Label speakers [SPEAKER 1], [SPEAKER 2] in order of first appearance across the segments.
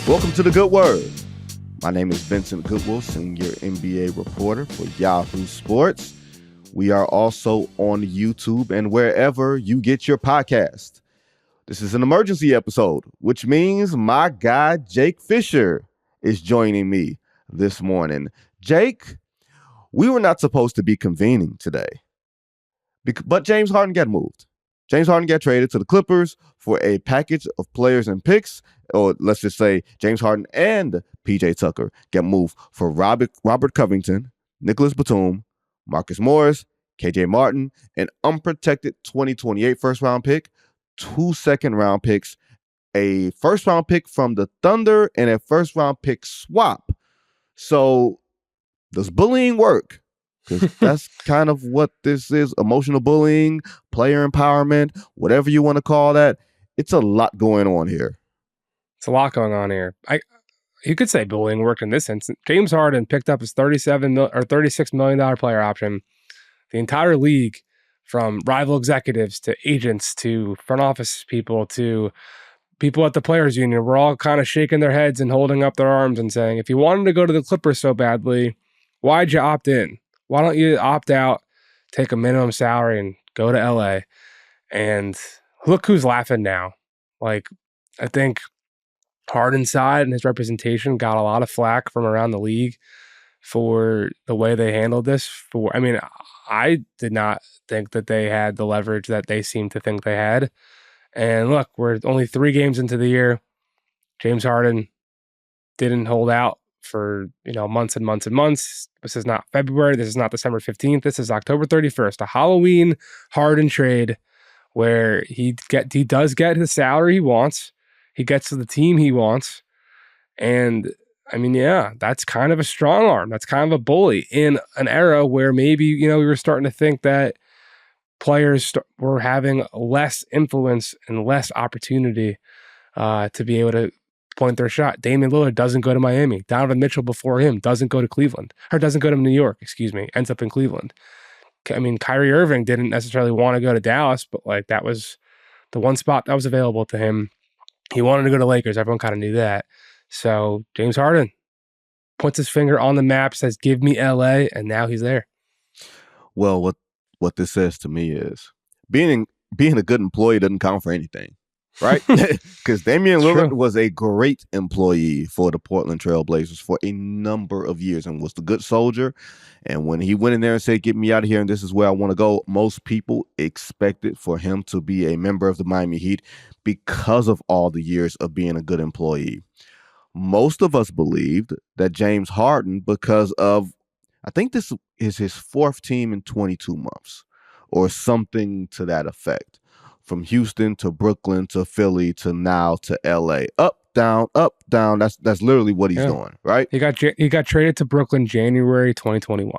[SPEAKER 1] Welcome to The Good Word. My name is Vincent Goodwill, senior NBA reporter for Yahoo Sports. We are also on YouTube and wherever you get your podcast. This is an emergency episode, which means my guy Jake Fischer is joining me this morning. Jake, we were not supposed to be convening today, but James Harden got moved. James Harden got traded to the Clippers for a package of players and picks, or let's just say James Harden and PJ Tucker get moved for Robert Covington, Nicholas Batum, Marcus Morris, KJ Martin, an unprotected 2028 first-round pick, 2 second-round picks, a first-round pick from the Thunder, and a first-round pick swap. So does bullying work? Because that's kind of what this is, emotional bullying, player empowerment, whatever you want to call that. It's a lot going on here.
[SPEAKER 2] It's a lot going on here. You could say bullying worked in this instance. James Harden picked up his $36 million player option. The entire league, from rival executives to agents to front office people to people at the Players Union, were all kind of shaking their heads and holding up their arms and saying, if you wanted to go to the Clippers so badly, why'd you opt in? Why don't you opt out, take a minimum salary, and go to LA? And look who's laughing now. Like, I think Harden's side and his representation got a lot of flack from around the league for the way they handled this. I did not think that they had the leverage that they seemed to think they had. And look, we're only 3 games into the year. James Harden didn't hold out for months and months and months. This is not February. This is not December 15th. This is October 31st, a Halloween Harden trade where he does get his salary he wants. He gets to the team he wants. And that's kind of a strong arm. That's kind of a bully in an era where maybe, we were starting to think that players were having less influence and less opportunity to be able to point their shot. Damian Lillard doesn't go to Miami. Donovan Mitchell before him doesn't go to New York, ends up in Cleveland. Kyrie Irving didn't necessarily want to go to Dallas, but that was the one spot that was available to him. He wanted to go to Lakers. Everyone kind of knew that. So James Harden puts his finger on the map, says, give me LA, and now he's there.
[SPEAKER 1] Well, what this says to me is being a good employee doesn't count for anything. Right? Because Damian Lillard was a great employee for the Portland Trail Blazers for a number of years and was the good soldier. And when he went in there and said, get me out of here and this is where I want to go, most people expected for him to be a member of the Miami Heat because of all the years of being a good employee. Most of us believed that James Harden, because of, I think this is his 4th team in 22 months or something to that effect. From Houston to Brooklyn to Philly to now to LA. Up, down, up, down. That's literally what he's doing, right?
[SPEAKER 2] He got traded to Brooklyn January 2021.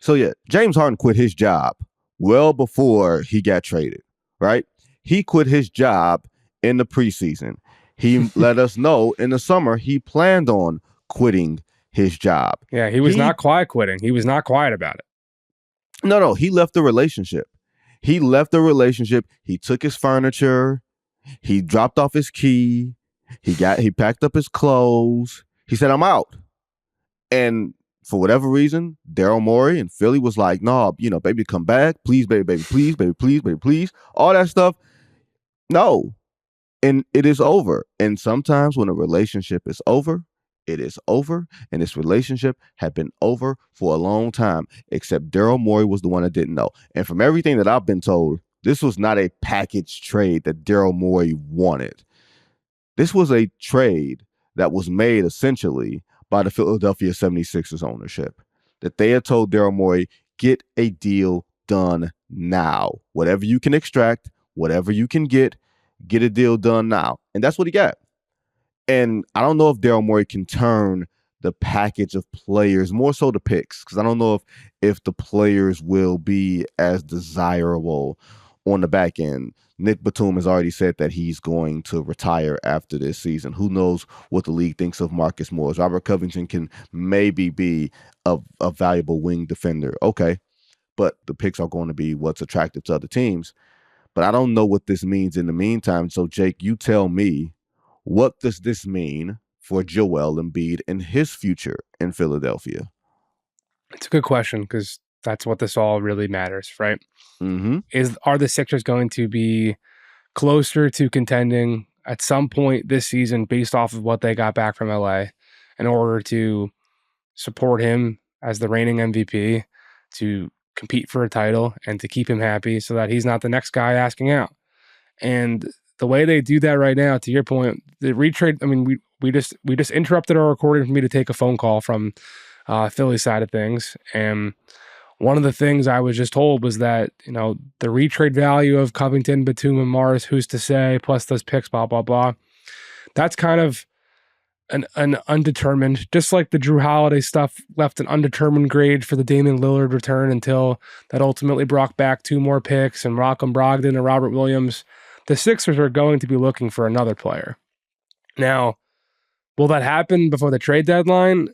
[SPEAKER 1] So yeah, James Harden quit his job well before he got traded, right? He quit his job in the preseason. He let us know in the summer he planned on quitting his job.
[SPEAKER 2] Yeah, he was not quiet quitting. He was not quiet about it.
[SPEAKER 1] No, he left the relationship. He left the relationship. He took his furniture. He dropped off his key. He packed up his clothes. He said, I'm out. And for whatever reason, Daryl Morey in Philly was like, no, baby, come back. Please, baby, please, baby, please, baby, please. All that stuff. No. And it is over. And sometimes when a relationship is over, it is over, and this relationship had been over for a long time, except Daryl Morey was the one that didn't know. And from everything that I've been told, this was not a package trade that Daryl Morey wanted. This was a trade that was made essentially by the Philadelphia 76ers ownership, that they had told Daryl Morey, get a deal done now. Whatever you can extract, whatever you can get a deal done now. And that's what he got. And I don't know if Daryl Morey can turn the package of players, more so the picks, because I don't know if the players will be as desirable on the back end. Nick Batum has already said that he's going to retire after this season. Who knows what the league thinks of Marcus Morris? Robert Covington can maybe be a valuable wing defender. Okay, but the picks are going to be what's attractive to other teams. But I don't know what this means in the meantime. So, Jake, you tell me, what does this mean for Joel Embiid and his future in Philadelphia?
[SPEAKER 2] It's a good question because that's what this all really matters, right?
[SPEAKER 1] Mm-hmm.
[SPEAKER 2] Are the Sixers going to be closer to contending at some point this season based off of what they got back from LA in order to support him as the reigning MVP, to compete for a title and to keep him happy so that he's not the next guy asking out? And the way they do that right now, to your point, the retrade, I mean, we just interrupted our recording for me to take a phone call from Philly side of things. And one of the things I was just told was that, the retrade value of Covington, Batum, and Morris, who's to say, plus those picks, blah, blah, blah. That's kind of an undetermined, just like the Drew Holiday stuff left an undetermined grade for the Damian Lillard return until that ultimately brought back 2 more picks and Malcolm Brogdon and Robert Williams. The Sixers are going to be looking for another player. Now, will that happen before the trade deadline?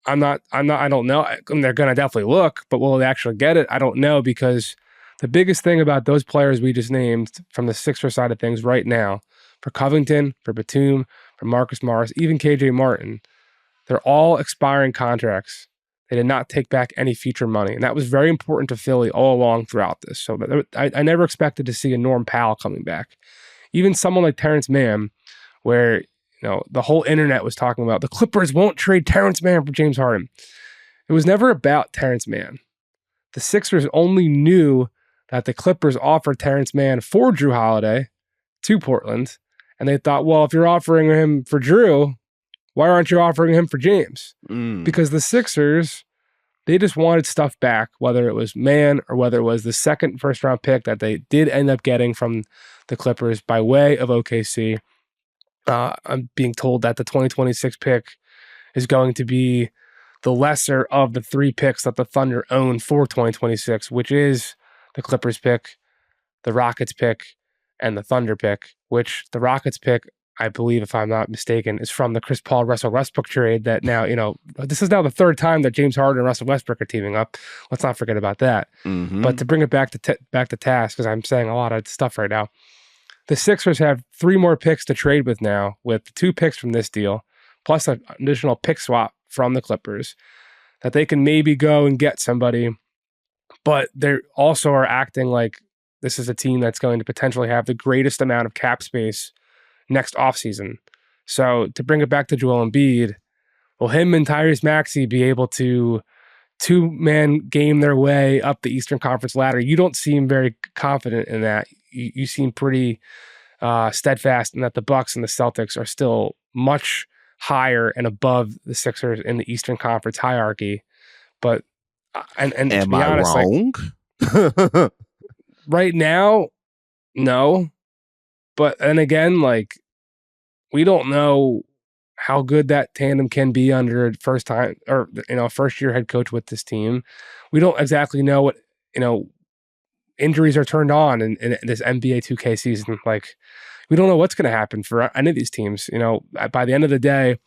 [SPEAKER 2] I don't know. They're going to definitely look, but will they actually get it? I don't know, because the biggest thing about those players we just named from the Sixers side of things right now, for Covington, for Batum, for Marcus Morris, even KJ Martin, they're all expiring contracts. They did not take back any future money. And that was very important to Philly all along throughout this. So I never expected to see a Norm Powell coming back. Even someone like Terrence Mann, where the whole internet was talking about the Clippers won't trade Terrence Mann for James Harden. It was never about Terrence Mann. The Sixers only knew that the Clippers offered Terrence Mann for Drew Holiday to Portland. And they thought, well, if you're offering him for Drew, why aren't you offering him for James? Because the Sixers, they just wanted stuff back, whether it was Mann or whether it was the second first-round pick that they did end up getting from the Clippers by way of OKC. I'm being told that the 2026 pick is going to be the lesser of the 3 picks that the Thunder own for 2026, which is the Clippers pick, the Rockets pick, and the Thunder pick, which the Rockets pick, I believe, if I'm not mistaken, is from the Chris Paul, Russell Westbrook trade that now, this is now the 3rd time that James Harden and Russell Westbrook are teaming up. Let's not forget about that.
[SPEAKER 1] Mm-hmm.
[SPEAKER 2] But to bring it back to task, because I'm saying a lot of stuff right now, the Sixers have 3 more picks to trade with now, with 2 picks from this deal, plus an additional pick swap from the Clippers, that they can maybe go and get somebody. But they also are acting like this is a team that's going to potentially have the greatest amount of cap space next offseason. So to bring it back to Joel Embiid, will him and Tyrese Maxey be able to 2-man game their way up the Eastern Conference ladder? You don't seem very confident in that. You seem pretty steadfast in that the Bucks and the Celtics are still much higher and above the Sixers in the Eastern Conference hierarchy. But and
[SPEAKER 1] Am
[SPEAKER 2] to be
[SPEAKER 1] I
[SPEAKER 2] honest,
[SPEAKER 1] wrong?
[SPEAKER 2] right now, no. But then again, we don't know how good that tandem can be under a first year head coach with this team. We don't exactly know what, injuries are turned on in this NBA 2K season. We don't know what's going to happen for any of these teams. By the end of the day,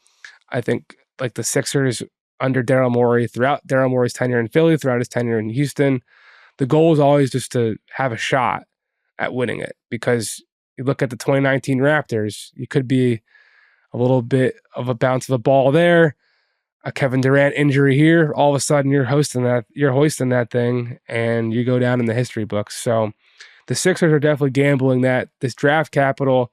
[SPEAKER 2] I think the Sixers under Daryl Morey, throughout Daryl Morey's tenure in Philly, throughout his tenure in Houston, the goal is always just to have a shot at winning it. Because you look at the 2019 Raptors, you could be a little bit of a bounce of a ball there, a Kevin Durant injury here, all of a sudden you're hoisting that thing, and you go down in the history books. So the Sixers are definitely gambling that this draft capital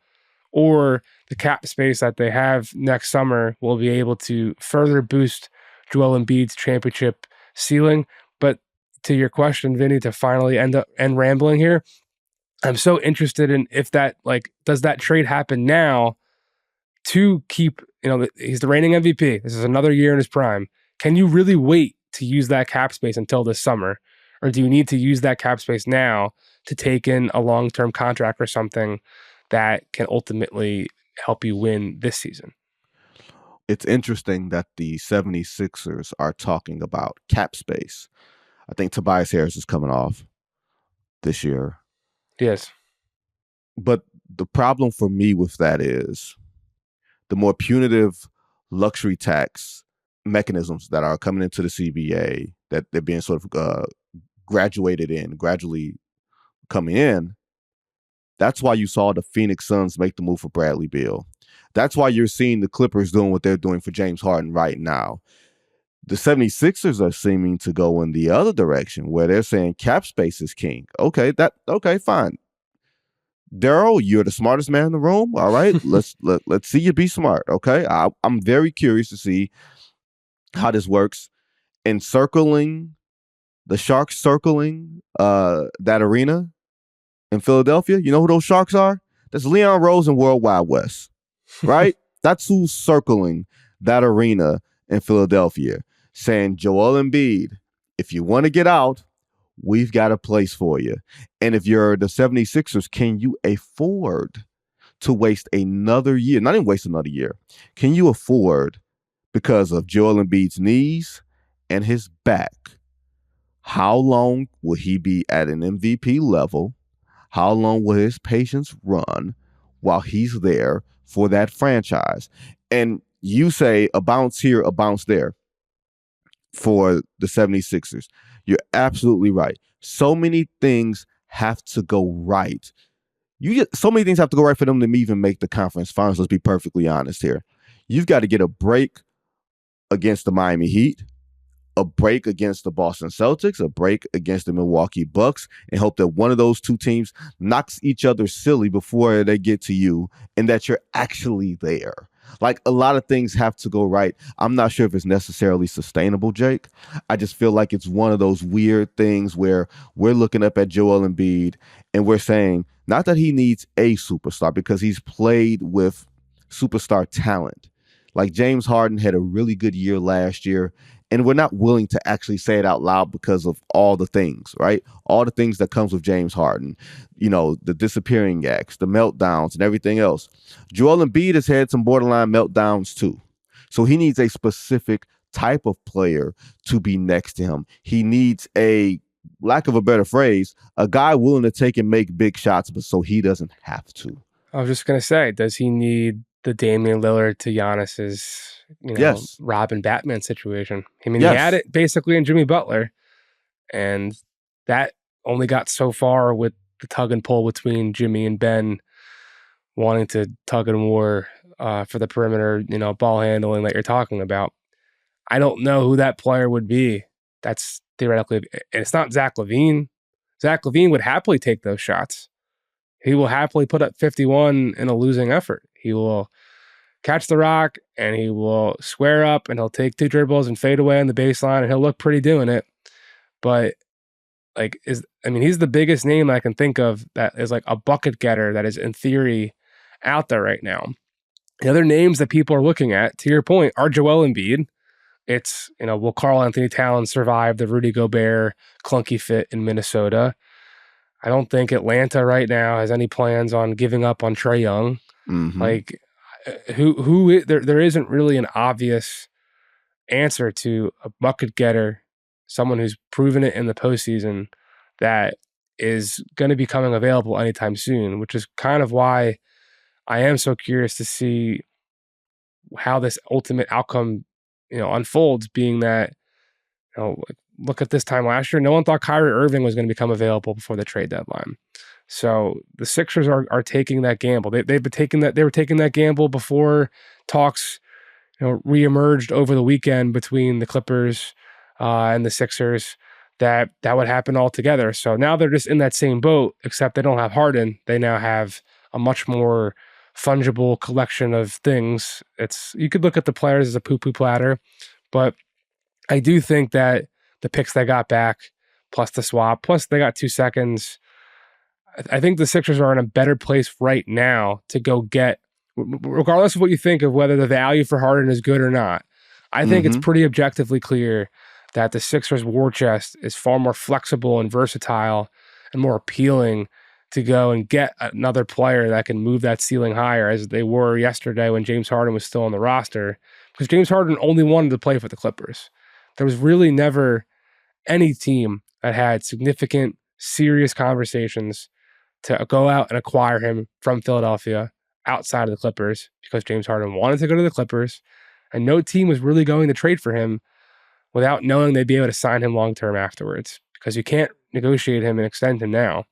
[SPEAKER 2] or the cap space that they have next summer will be able to further boost Joel Embiid's championship ceiling. But to your question, Vinny, to finally end rambling here, I'm so interested in if that, does that trade happen now to keep, he's the reigning MVP. This is another year in his prime. Can you really wait to use that cap space until this summer? Or do you need to use that cap space now to take in a long-term contract or something that can ultimately help you win this season?
[SPEAKER 1] It's interesting that the 76ers are talking about cap space. I think Tobias Harris is coming off this year.
[SPEAKER 2] Yes.
[SPEAKER 1] But the problem for me with that is the more punitive luxury tax mechanisms that are coming into the CBA, that they're being sort of gradually coming in. That's why you saw the Phoenix Suns make the move for Bradley Beal. That's why you're seeing the Clippers doing what they're doing for James Harden right now. The 76ers are seeming to go in the other direction where they're saying cap space is king. Okay, fine. Daryl, you're the smartest man in the room. All right, let's see you be smart. Okay, I'm very curious to see how this works. Encircling the Sharks, circling that arena in Philadelphia. You know who those Sharks are? That's Leon Rose and World Wide West, right? That's who's circling that arena in Philadelphia, saying, Joel Embiid, if you want to get out, we've got a place for you. And if you're the 76ers, can you afford to waste another year? Not even waste another year. Can you afford, because of Joel Embiid's knees and his back, how long will he be at an MVP level? How long will his patience run while he's there for that franchise? And you say a bounce here, a bounce there for the 76ers. You're absolutely right. So many things have to go right. So many things have to go right for them to even make the conference finals. Let's be perfectly honest here. You've got to get a break against the Miami Heat, a break against the Boston Celtics, a break against the Milwaukee Bucks, and hope that one of those two teams knocks each other silly before they get to you and that you're actually there. Like, a lot of things have to go right. I'm not sure if it's necessarily sustainable, Jake. I just feel like it's one of those weird things where we're looking up at Joel Embiid and we're saying, not that he needs a superstar, because he's played with superstar talent. Like, James Harden had a really good year last year, and we're not willing to actually say it out loud because of all the things, right? All the things that comes with James Harden, the disappearing acts, the meltdowns, and everything else. Joel Embiid has had some borderline meltdowns too. So he needs a specific type of player to be next to him. He needs a, lack of a better phrase, a guy willing to take and make big shots, but so he doesn't have to.
[SPEAKER 2] I was just going to say, does he need the Damian Lillard to Giannis's,
[SPEAKER 1] Yes.
[SPEAKER 2] Robin Batman situation? I mean,
[SPEAKER 1] Yes.
[SPEAKER 2] He had it basically in Jimmy Butler, and that only got so far with the tug and pull between Jimmy and Ben wanting to tug and war for the perimeter, ball handling that you're talking about. I don't know who that player would be. That's theoretically, and it's not Zach LaVine. Zach LaVine would happily take those shots. He will happily put up 51 in a losing effort. He will catch the rock and he will square up and he'll take 2 dribbles and fade away on the baseline and he'll look pretty doing it. But he's the biggest name I can think of that is like a bucket getter that is in theory out there right now. The other names that people are looking at, to your point, are Joel Embiid. It's, will Karl Anthony Towns survive the Rudy Gobert clunky fit in Minnesota? I don't think Atlanta right now has any plans on giving up on Trae Young. Mm-hmm. There isn't really an obvious answer to a bucket getter, someone who's proven it in the postseason, that is going to be coming available anytime soon, which is kind of why I am so curious to see how this ultimate outcome, unfolds, being that, look at this time last year, no one thought Kyrie Irving was going to become available before the trade deadline. So the Sixers are taking that gamble. They were taking that gamble before talks, reemerged over the weekend between the Clippers and the Sixers, that would happen all together. So now they're just in that same boat, except they don't have Harden. They now have a much more fungible collection of things. You could look at the players as a poo-poo platter, but I do think that the picks they got back, plus the swap, plus they got 2 seconds, I think the Sixers are in a better place right now to go get, regardless of what you think of whether the value for Harden is good or not. I think it's pretty objectively clear that the Sixers war chest is far more flexible and versatile and more appealing to go and get another player that can move that ceiling higher, as they were yesterday when James Harden was still on the roster, because James Harden only wanted to play for the Clippers. There was really never any team that had significant, serious conversations to go out and acquire him from Philadelphia outside of the Clippers, because James Harden wanted to go to the Clippers, and no team was really going to trade for him without knowing they'd be able to sign him long-term afterwards, because you can't negotiate him and extend him now.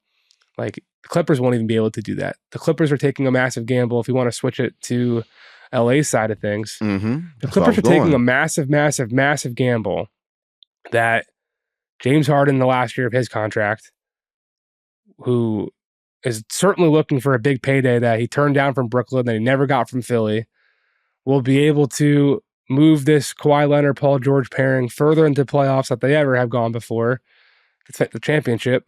[SPEAKER 2] Like, The Clippers won't even be able to do that. The Clippers are taking a massive gamble if you want to switch it to LA's side of things. The Clippers are taking a massive, massive, massive gamble that James Harden, in the last year of his contract, who is certainly looking for a big payday that he turned down from Brooklyn that he never got from Philly, will be able to move this Kawhi Leonard, Paul George pairing further into playoffs that they ever have gone before, the championship,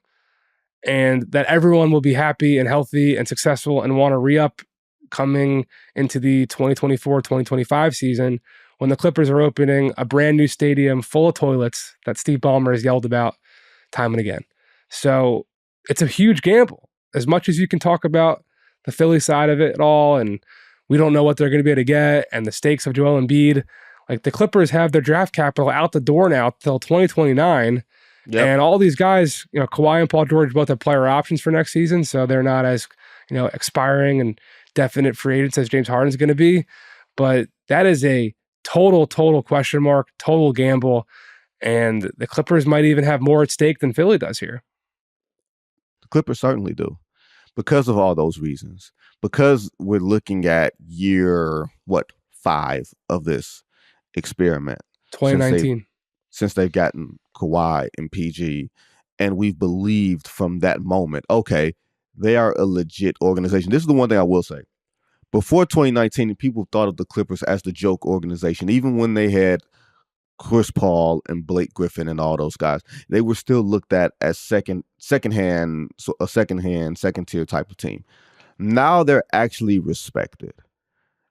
[SPEAKER 2] and that everyone will be happy and healthy and successful and want to re-up coming into the 2024-2025 season when the Clippers are opening a brand new stadium full of toilets that Steve Ballmer has yelled about time and again. So it's a huge gamble. As much as you can talk about the Philly side of it all, and we don't know what they're going to be able to get, and the stakes of Joel Embiid, like the Clippers have their draft capital out the door now till 2029. Yep. And all these guys, Kawhi and Paul George both have player options for next season, so they're not as, expiring and definite free agents as James Harden's going to be. But that is a total question mark, total gamble, and the Clippers might even have more at stake than Philly does here.
[SPEAKER 1] The Clippers certainly do, because of all those reasons. Because we're looking at year 5 of this experiment,
[SPEAKER 2] 2019.
[SPEAKER 1] Since they've gotten Kawhi and PG, and we've believed from that moment, okay, they are a legit organization. This is the one thing I will say. Before 2019, people thought of the Clippers as the joke organization. Even when they had Chris Paul and Blake Griffin and all those guys, they were still looked at as second tier type of team. Now they're actually respected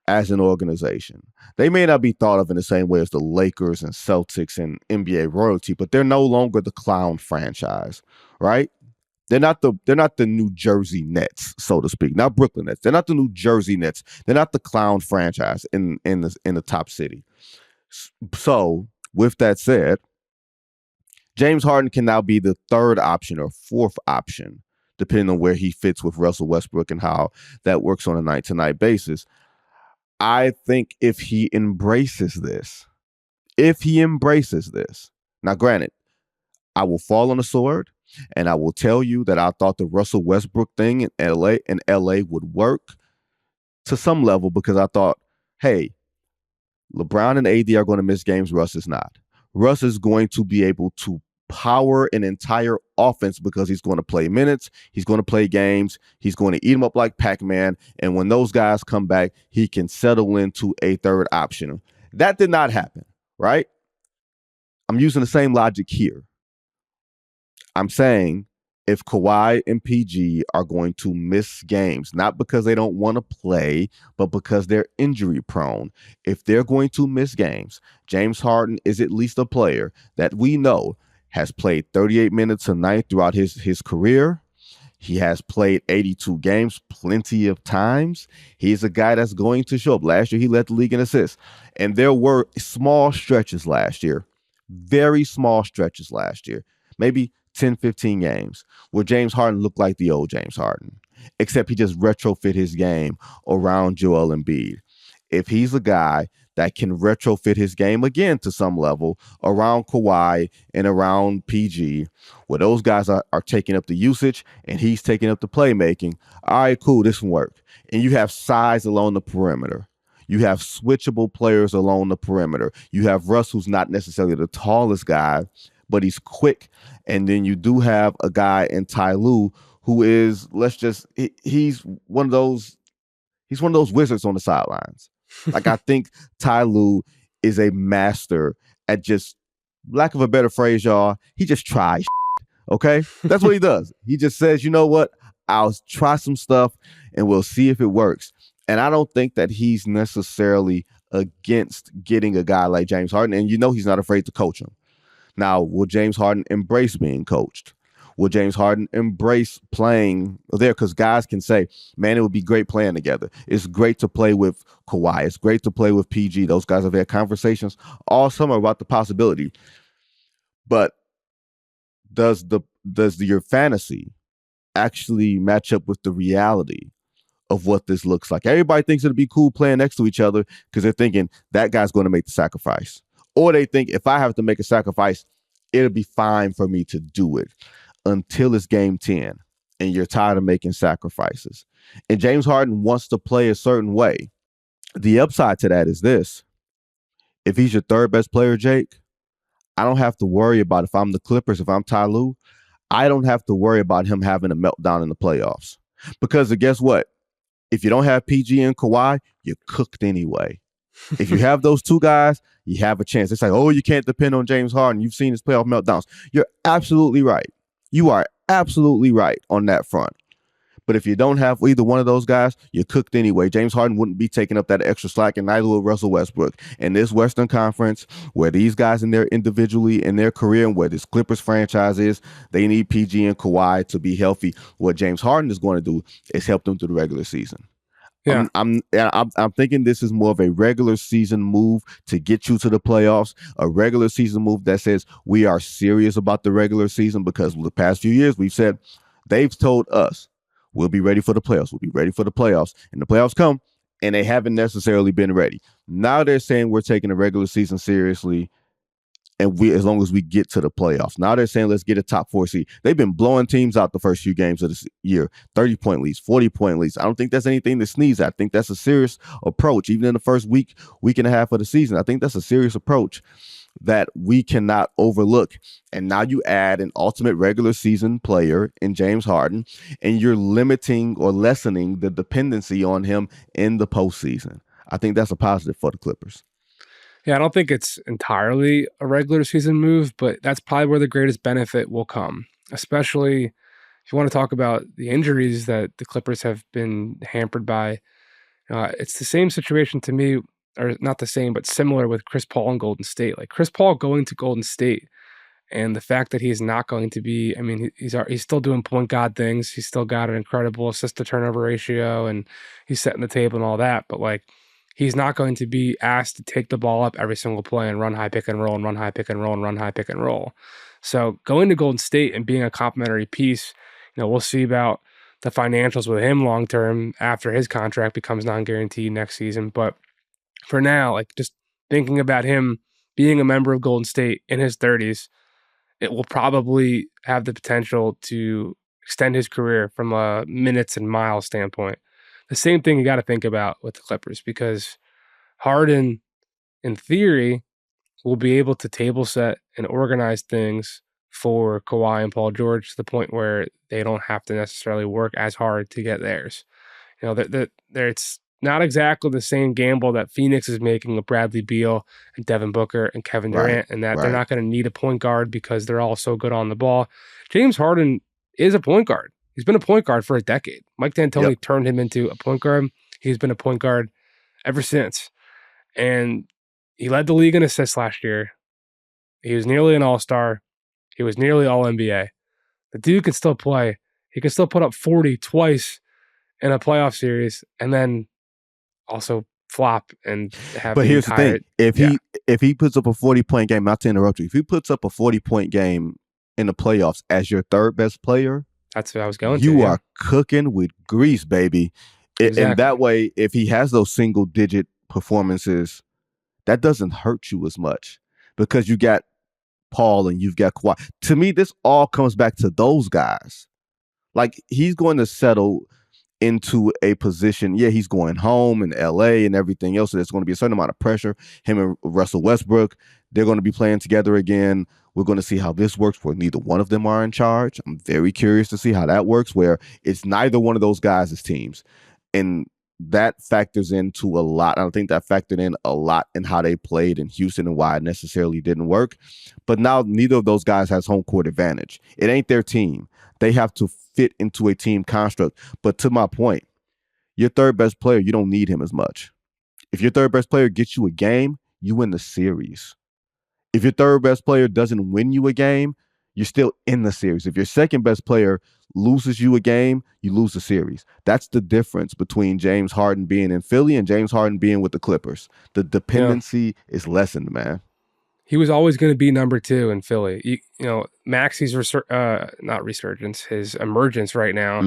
[SPEAKER 1] as an organization. They may not be thought of in the same way as the Lakers and Celtics and NBA royalty, but they're no longer the clown franchise, right? They're not the New Jersey Nets, so to speak. Not Brooklyn Nets. They're not the New Jersey Nets. They're not the clown franchise in the top city. So, with that said, James Harden can now be the third option or fourth option, depending on where he fits with Russell Westbrook and how that works on a night-to-night basis. I think if he embraces this, now granted, I will fall on the sword and I will tell you that I thought the Russell Westbrook thing in LA would work to some level, because I thought, hey, LeBron and AD are going to miss games. Russ is not. Russ is going to be able to power an entire offense because he's going to play minutes, he's going to play games, he's going to eat them up like Pac-Man, and when those guys come back, he can settle into a third option. That did not happen, right? I'm using the same logic here. I'm saying if Kawhi and PG are going to miss games, not because they don't want to play, but because they're injury prone, if they're going to miss games, James Harden is at least a player that we know has played 38 minutes a night throughout his career. He has played 82 games plenty of times. He's a guy that's going to show up. Last year, he led the league in assists. And there were small stretches last year, very small stretches last year, maybe 10, 15 games, where James Harden looked like the old James Harden, except he just retrofit his game around Joel Embiid. If he's a guy that can retrofit his game again to some level around Kawhi and around PG, where those guys are taking up the usage and he's taking up the playmaking, all right, cool, this can work. And you have size along the perimeter. You have switchable players along the perimeter. You have Russ, who's not necessarily the tallest guy, but he's quick. And then you do have a guy in Ty Lue who is, he's one of those wizards on the sidelines. Like, I think Ty Lue is a master at just, lack of a better phrase, y'all, he just tries shit, okay? That's what he does. He just says, you know what? I'll try some stuff and we'll see if it works. And I don't think that he's necessarily against getting a guy like James Harden. And he's not afraid to coach him. Now, will James Harden embrace being coached? Will James Harden embrace playing there? Because guys can say, man, it would be great playing together. It's great to play with Kawhi. It's great to play with PG. Those guys have had conversations all summer about the possibility. But does your fantasy actually match up with the reality of what this looks like? Everybody thinks it'd be cool playing next to each other because they're thinking that guy's going to make the sacrifice. Or they think if I have to make a sacrifice, it'll be fine for me to do it until it's game 10. and you're tired of making sacrifices. And James Harden wants to play a certain way. The upside to that is this. If he's your third best player, Jake, I don't have to worry about if I'm the Clippers, if I'm Ty Lue, I don't have to worry about him having a meltdown in the playoffs. Because guess what? If you don't have PG and Kawhi, you're cooked anyway. If you have those two guys, you have a chance. It's like, oh, you can't depend on James Harden. You've seen his playoff meltdowns. You're absolutely right. You are absolutely right on that front. But if you don't have either one of those guys, you're cooked anyway. James Harden wouldn't be taking up that extra slack, and neither will Russell Westbrook. In this Western Conference, where these guys in their individually in their career and where this Clippers franchise is, they need PG and Kawhi to be healthy. What James Harden is going to do is help them through the regular season.
[SPEAKER 2] Yeah.
[SPEAKER 1] I'm thinking this is more of a regular season move to get you to the playoffs, a regular season move that says we are serious about the regular season, because the past few years we've said, they've told us, we'll be ready for the playoffs. We'll be ready for the playoffs. And the playoffs come, and they haven't necessarily been ready. Now they're saying we're taking the regular season seriously, and as long as we get to the playoffs. Now they're saying let's get a top 4 seed. They've been blowing teams out the first few games of this year. 30-point leads, 40-point leads. I don't think that's anything to sneeze at. I think that's a serious approach. Even in the first week and a half of the season, I think that's a serious approach that we cannot overlook. And now you add an ultimate regular season player in James Harden, and you're limiting or lessening the dependency on him in the postseason. I think that's a positive for the Clippers.
[SPEAKER 2] Yeah, I don't think it's entirely a regular season move, but that's probably where the greatest benefit will come, especially if you want to talk about the injuries that the Clippers have been hampered by. It's the same situation to me, or not the same, but similar with Chris Paul and Golden State. Like Chris Paul going to Golden State, and the fact that he's not going to be, I mean, he's still doing point guard things. He's still got an incredible assist to turnover ratio, and he's setting the table and all that. But like, he's not going to be asked to take the ball up every single play and run high pick and roll and run high pick and roll and run high pick and roll. So going to Golden State and being a complementary piece, we'll see about the financials with him long term after his contract becomes non-guaranteed next season. But for now, like just thinking about him being a member of Golden State in his 30s, it will probably have the potential to extend his career from a minutes and miles standpoint. The same thing you got to think about with the Clippers, because Harden, in theory, will be able to table set and organize things for Kawhi and Paul George to the point where they don't have to necessarily work as hard to get theirs. It's not exactly the same gamble that Phoenix is making with Bradley Beal and Devin Booker and Kevin Durant, and that they're not going to need a point guard because they're all so good on the ball. James Harden is a point guard. He's been a point guard for a decade. Mike D'Antoni turned him into a point guard. He's been a point guard ever since. And he led the league in assists last year. He was nearly an all-star. He was nearly all-NBA. The dude can still play. He can still put up 40 twice in a playoff series and then also flop and have.
[SPEAKER 1] But here's the thing: if he puts up a 40-point game, not to interrupt you, if he puts up a 40-point game in the playoffs as your third best player,
[SPEAKER 2] that's what I was going to.
[SPEAKER 1] You are cooking with grease, baby. Exactly. And that way, if he has those single-digit performances, that doesn't hurt you as much because you got Paul and you've got Kawhi. To me, this all comes back to those guys. Like, he's going to settle into a position. Yeah, he's going home in LA and everything else. So there's going to be a certain amount of pressure. Him and Russell Westbrook, they're going to be playing together again. We're going to see how this works where neither one of them are in charge. I'm very curious to see how that works, where it's neither one of those guys' teams. And that factors into a lot. I think that factored in a lot in how they played in Houston and why it necessarily didn't work. But now neither of those guys has home court advantage. It ain't their team. They have to fit into a team construct. But to my point, your third best player, you don't need him as much. If your third best player gets you a game, you win the series. If your third best player doesn't win you a game, you're still in the series. If your second best player loses you a game, you lose the series. That's the difference between James Harden being in Philly and James Harden being with the Clippers. The dependency is lessened, man.
[SPEAKER 2] He was always going to be number 2 in Philly. Maxi's not resurgence, his emergence right now,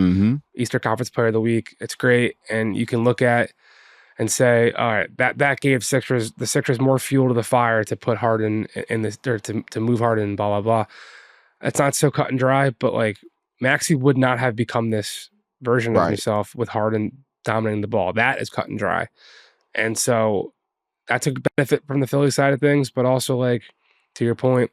[SPEAKER 2] Eastern Conference Player of the Week. It's great, and you can look at and say, all right, that gave the Sixers more fuel to the fire to put Harden in this, or to move Harden, blah blah blah. That's not so cut and dry, but like Maxey would not have become this version of himself with Harden dominating the ball. That is cut and dry. And so that's a benefit from the Philly side of things, but also, like, to your point,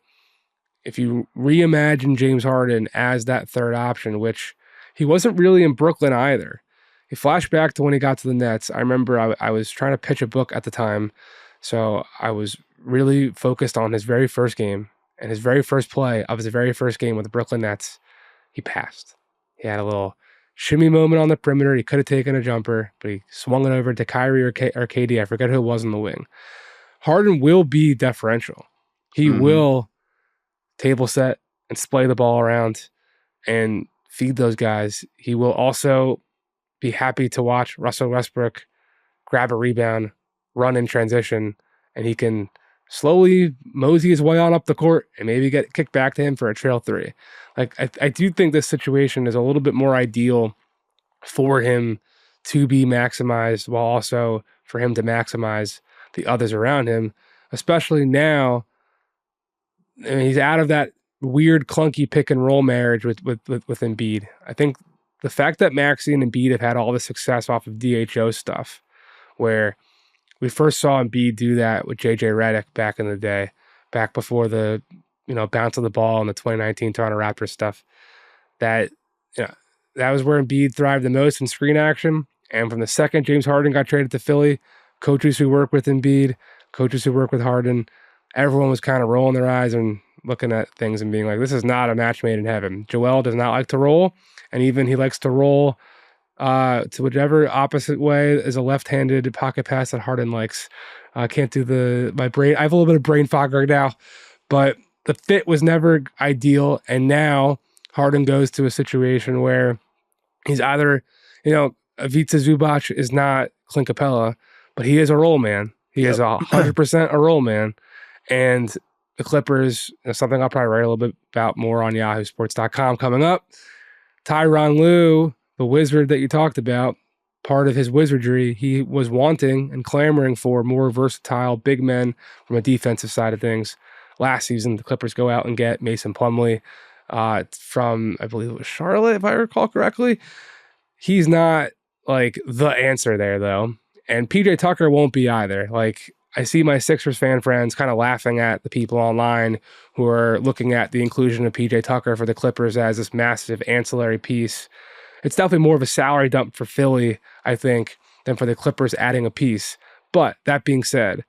[SPEAKER 2] if you reimagine James Harden as that third option, which he wasn't really in Brooklyn either. You flash back to when he got to the Nets. I remember I was trying to pitch a book at the time, so I was really focused on his very first game, and his very first play of his very first game with the Brooklyn Nets, he passed. He had a little shimmy moment on the perimeter. He could have taken a jumper, but he swung it over to Kyrie or KD. I forget who it was on the wing. Harden will be deferential. He will table set and splay the ball around and feed those guys. He will also be happy to watch Russell Westbrook grab a rebound, run in transition, and he can slowly mosey his way on up the court and maybe get kicked back to him for a trail three. Like, I do think this situation is a little bit more ideal for him to be maximized, while also for him to maximize the others around him, especially now. I mean, he's out of that weird, clunky pick and roll marriage with Embiid. I think the fact that Maxey and Embiid have had all the success off of DHO stuff, where we first saw Embiid do that with JJ Redick back in the day, back before the bounce of the ball and the 2019 Toronto Raptors stuff, that was where Embiid thrived the most in screen action. And from the second James Harden got traded to Philly, coaches who work with Embiid, coaches who work with Harden, everyone was kind of rolling their eyes and looking at things and being like, this is not a match made in heaven. Joel does not like to roll, and even he likes to roll to whichever opposite way is a left-handed pocket pass that Harden likes. I can't do my brain. I have a little bit of brain fog right now, but the fit was never ideal. And now Harden goes to a situation where he's either, Ivica Zubac is not Clint Capella, but he is a roll man. He is 100% a roll man. And the Clippers, something I'll probably write a little bit about more on yahoosports.com coming up. Tyronn Lue, the wizard that you talked about, part of his wizardry, he was wanting and clamoring for more versatile big men from a defensive side of things. Last season, the Clippers go out and get Mason Plumlee from, I believe it was Charlotte, if I recall correctly. He's not like the answer there, though. And PJ Tucker won't be either. Like, I see my Sixers fan friends kind of laughing at the people online who are looking at the inclusion of PJ Tucker for the Clippers as this massive ancillary piece. It's definitely more of a salary dump for Philly, I think, than for the Clippers adding a piece. But that being said,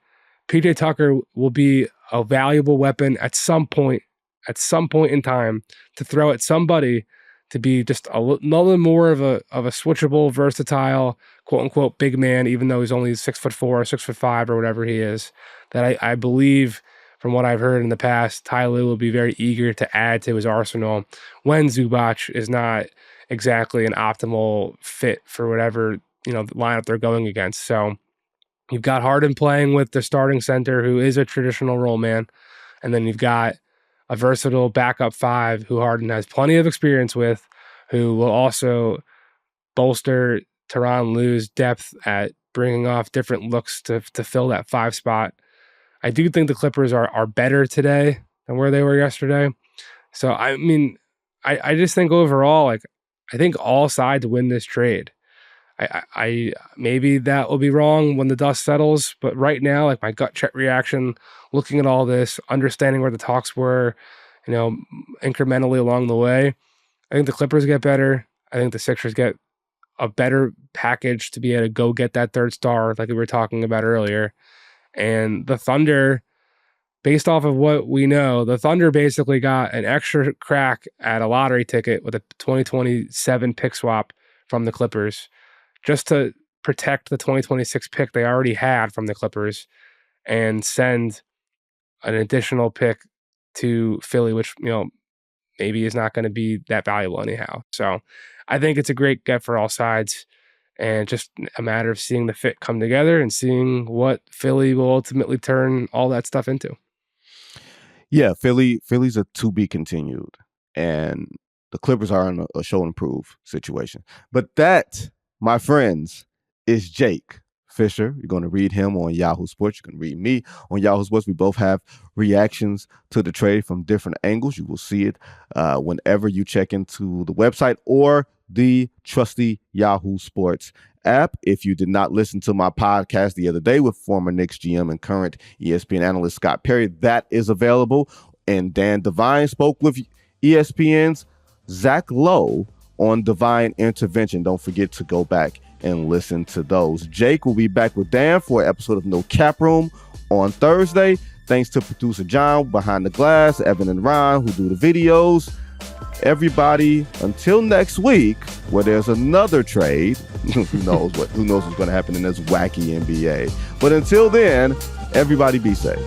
[SPEAKER 2] PJ Tucker will be a valuable weapon at some point in time to throw at somebody to be just a little more of a switchable, versatile, quote unquote, big man, even though he's only 6'4" or 6'5" or whatever he is. That I believe, from what I've heard in the past, Ty Lue will be very eager to add to his arsenal when Zubac is not exactly an optimal fit for whatever lineup they're going against. So you've got Harden playing with the starting center, who is a traditional role man, and then you've got a versatile backup five who Harden has plenty of experience with, who will also bolster Tyronn Lue's depth at bringing off different looks to fill that five spot. I do think the Clippers are better today than where they were yesterday. So, I mean, I just think overall, like, I think all sides win this trade. I maybe that will be wrong when the dust settles, but right now, like, my gut check reaction, looking at all this, understanding where the talks were, incrementally along the way, I think the Clippers get better. I think the Sixers get a better package to be able to go get that third star, like we were talking about earlier. And the Thunder, based off of what we know, the Thunder basically got an extra crack at a lottery ticket with a 2027 pick swap from the Clippers, just to protect the 2026 pick they already had from the Clippers and send an additional pick to Philly, which, maybe is not going to be that valuable anyhow. So I think it's a great get for all sides, and just a matter of seeing the fit come together and seeing what Philly will ultimately turn all that stuff into.
[SPEAKER 1] Yeah, Philly's a to be continued, and the Clippers are in a show and prove situation. But that, my friends, is Jake Fischer. You're going to read him on Yahoo Sports. You can read me on Yahoo Sports. We both have reactions to the trade from different angles. You will see it whenever you check into the website or the trusty Yahoo Sports app. If you did not listen to my podcast the other day with former Knicks GM and current ESPN analyst Scott Perry, that is available. And Dan Devine spoke with ESPN's Zach Lowe on divine intervention. Don't forget to go back and listen to those. Jake will be back with Dan for an episode of No Cap Room on Thursday. Thanks to producer John behind the glass, Evan and Ron who do the videos. Everybody, until next week, where there's another trade. Who knows what's going to happen in this wacky NBA. But until then, everybody be safe.